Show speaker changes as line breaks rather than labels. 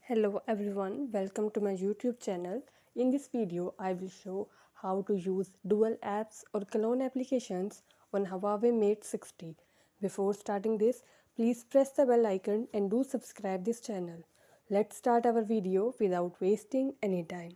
Hello everyone, welcome to my YouTube channel. In this video, I will show how to use dual apps or clone applications on Huawei Mate 60. Before starting this, please press the bell icon and do subscribe this channel. Let's start our video without wasting any time.